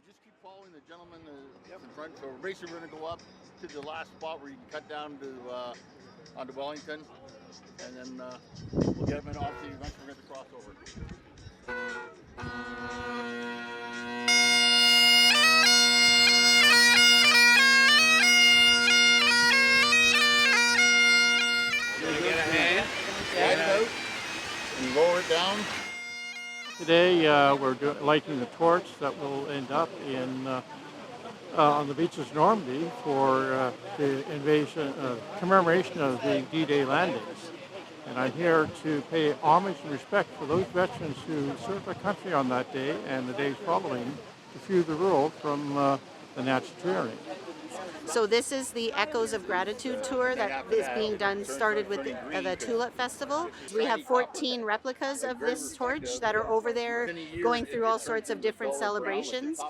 just keep following the gentleman in front. So basically we're going to go up to the last spot where you can cut down to onto Wellington, and then we'll get him in. Obviously, eventually we're going to cross over. Get a hand. Head out and lower it down. Today we're lighting the torch that will end up in on the beaches of Normandy for the commemoration of the D-Day landings. And I'm here to pay homage and respect for those veterans who served their country on that day and the days following to free the world from the Nazi tyranny. So this is the Echoes of Gratitude tour that is being done, started with the Tulip Festival. We have 14 replicas of this torch that are over there going through all sorts of different celebrations.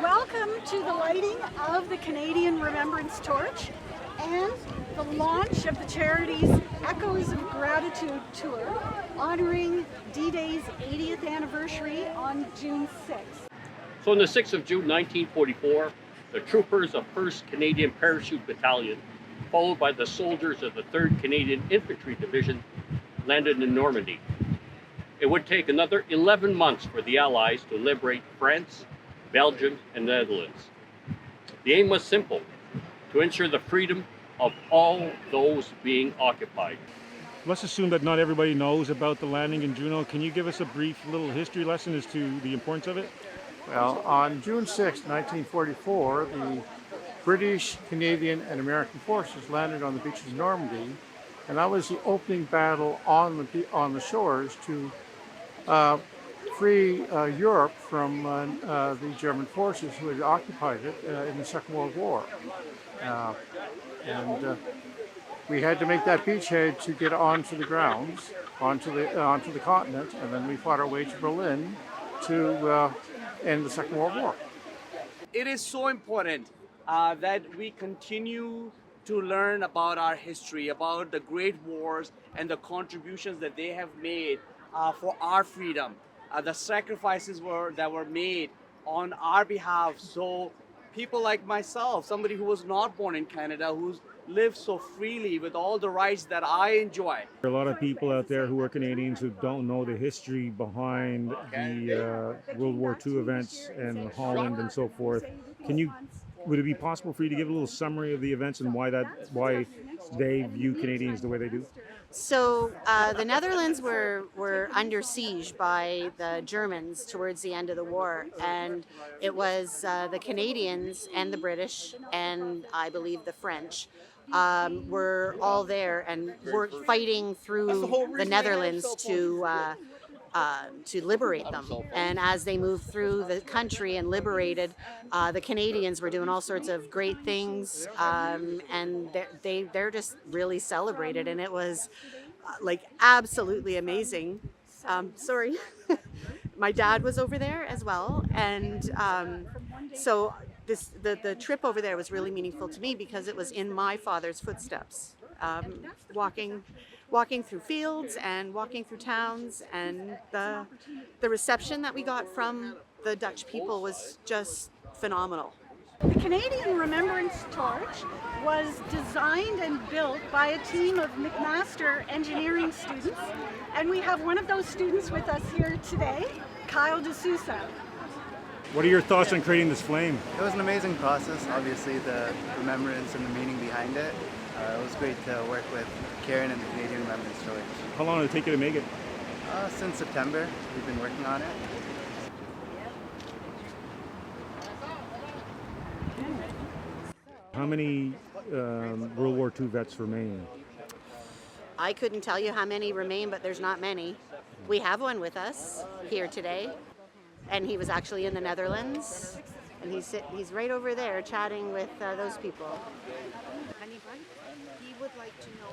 Welcome to the lighting of the Canadian Remembrance Torch and the launch of the charity's Echoes of Gratitude tour, honoring D-Day's 80th anniversary on June 6th. So on the 6th of June 1944, the troopers of 1st Canadian Parachute Battalion, followed by the soldiers of the 3rd Canadian Infantry Division, landed in Normandy. It would take another 11 months for the Allies to liberate France, Belgium, and the Netherlands. The aim was simple: to ensure the freedom of all those being occupied. Let's assume that not everybody knows about the landing in Juneau. Can you give us a brief little history lesson as to the importance of it? Well, on June 6, 1944, the British, Canadian, and American forces landed on the beaches of Normandy, and that was the opening battle on the shores to free Europe from the German forces who had occupied it in the Second World War. We had to make that beachhead to get onto the grounds, onto the continent, and then we fought our way to Berlin to end the Second World War. It is so important that we continue to learn about our history, about the great wars and the contributions that they have made for our freedom, the sacrifices that were made on our behalf. So people like myself, somebody who was not born in Canada, who's lived so freely with all the rights that I enjoy. There are a lot of people out there who are Canadians who don't know the history behind the World War II events in Holland and so forth. Would it be possible for you to give a little summary of the events and why they view Canadians the way they do? So the Netherlands were under siege by the Germans towards the end of the war, and it was the Canadians and the British and I believe the French were all there and were fighting through the Netherlands to liberate them. And as they moved through the country and liberated, the Canadians were doing all sorts of great things, and they're just really celebrated, and it was like absolutely amazing. Sorry. My dad was over there as well, and so the trip over there was really meaningful to me because it was in my father's footsteps, walking through fields and walking through towns, and the reception that we got from the Dutch people was just phenomenal. The Canadian Remembrance Torch was designed and built by a team of McMaster engineering students, and we have one of those students with us here today, Kyle De Souza. What are your thoughts on creating this flame? It was an amazing process, obviously the remembrance and the meaning behind it. It was great to work with Karen and the Canadian Remembrance Torch. How long did it take you to make it? Since September, we've been working on it. How many World War II vets remain? I couldn't tell you how many remain, but there's not many. We have one with us here today, and he was actually in the Netherlands, and he's right over there chatting with those people. He would like to know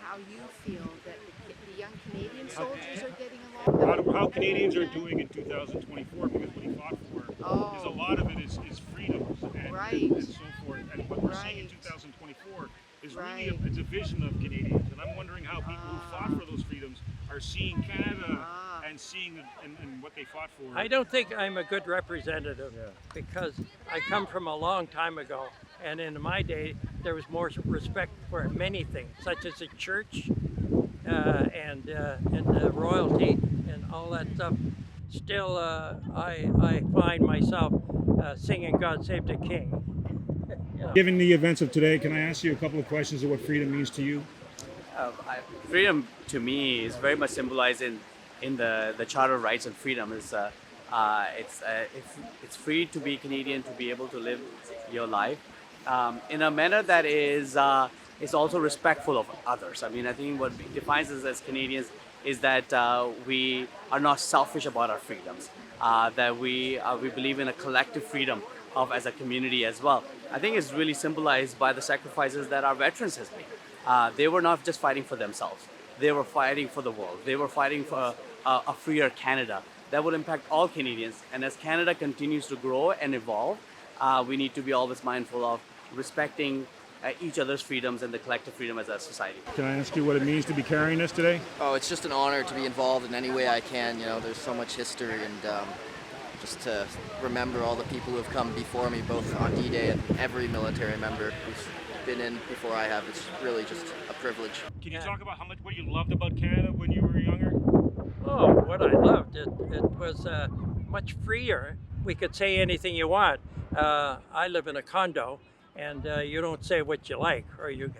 how you feel that the young Canadian soldiers are getting along. How Canadians are doing in 2024, because what he fought for is a lot of it is freedoms and so forth. And what we're seeing in 2024 is really a division of Canadians, and I'm wondering how people who fought for those freedoms are seeing Canada and seeing and what they fought for. I don't think I'm a good representative because I come from a long time ago, and in my day there was more respect for many things, such as the church and royalty and all that stuff. Still, I find myself singing "God Save the King." Given the events of today, can I ask you a couple of questions of what freedom means to you? Freedom to me is very much symbolized in the Charter of Rights and Freedom. It's free to be Canadian, to be able to live your life in a manner that is also respectful of others. I mean, I think what defines us as Canadians is that we are not selfish about our freedoms, that we believe in a collective freedom as a community as well. I think it's really symbolized by the sacrifices that our veterans has made. They were not just fighting for themselves. They were fighting for the world. They were fighting for a freer Canada that would impact all Canadians. And as Canada continues to grow and evolve, we need to be always mindful of respecting each other's freedoms and the collective freedom as a society. Can I ask you what it means to be carrying this today? Oh, it's just an honor to be involved in any way I can. You know, there's so much history, and just to remember all the people who have come before me, both on D-Day and every military member who's been in before I have. It's really just a privilege. Can you talk about what you loved about Canada when you were younger? Oh, what I loved, it was much freer. We could say anything you want. I live in a condo, and you don't say what you like, or you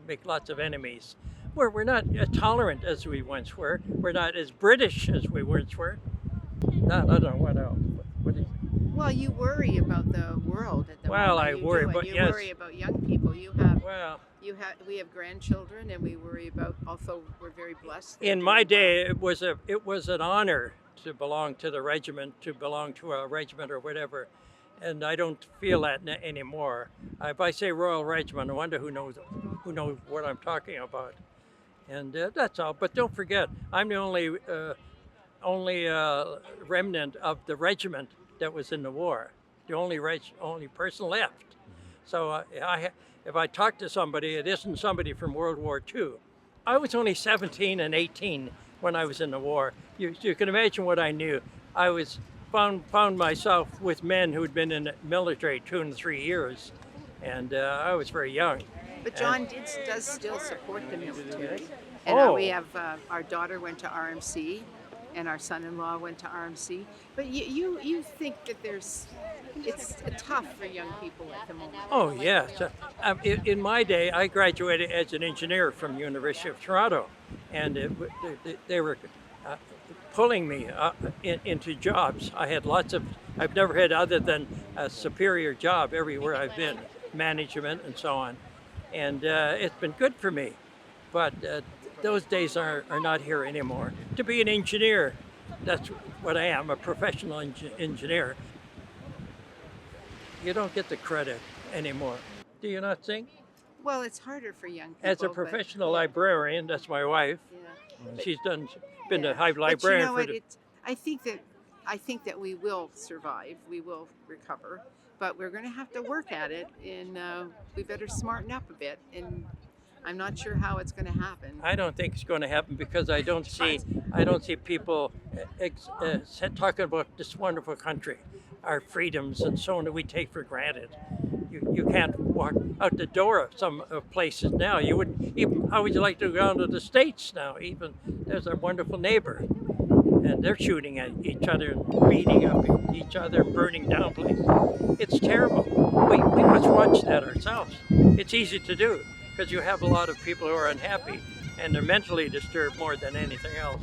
make lots of enemies. We're not as tolerant as we once were. We're not as British as we once were. I don't know what else. What do you think? Well, you worry about the world at the Well, moment. I worry, but you yes. worry about young people. We have grandchildren, and we worry about. Also, we're very blessed. In my day, it was an honor to belong to the regiment, to belong to a regiment or whatever, and I don't feel that anymore. If I say Royal Regiment, I wonder who knows what I'm talking about, and that's all. But don't forget, I'm the only remnant of the regiment that was in the war, the only person left. So if I talk to somebody, it isn't somebody from World War II. I was only 17 and 18 when I was in the war. You can imagine what I knew. I was found myself with men who'd been in the military 2 and 3 years, and I was very young. But John does still support the military, and we have our daughter went to RMC. And our son-in-law went to RMC. But you think that it's tough for young people at the moment. Oh yes. In my day, I graduated as an engineer from University of Toronto, and they were pulling me into jobs. I've never had other than a superior job everywhere I've been, management and so on. And it's been good for me. But those days are not here anymore. To be an engineer, that's what I am, a professional engineer. You don't get the credit anymore. Do you not think? Well, it's harder for young people. As a professional librarian, that's my wife. Yeah. She's been a high librarian. But you know what? I think that we will survive. We will recover. But we're going to have to work at it, and we better smarten up a bit. And I'm not sure how it's going to happen. I don't think it's going to happen because I don't see people talking about this wonderful country, our freedoms and so on that we take for granted. You can't walk out the door of some places now. You wouldn't even. How would you like to go down to the States now? Even there's a wonderful neighbor, and they're shooting at each other and beating up each other and burning down places. It's terrible. We must watch that ourselves. It's easy to do, because you have a lot of people who are unhappy and they're mentally disturbed more than anything else.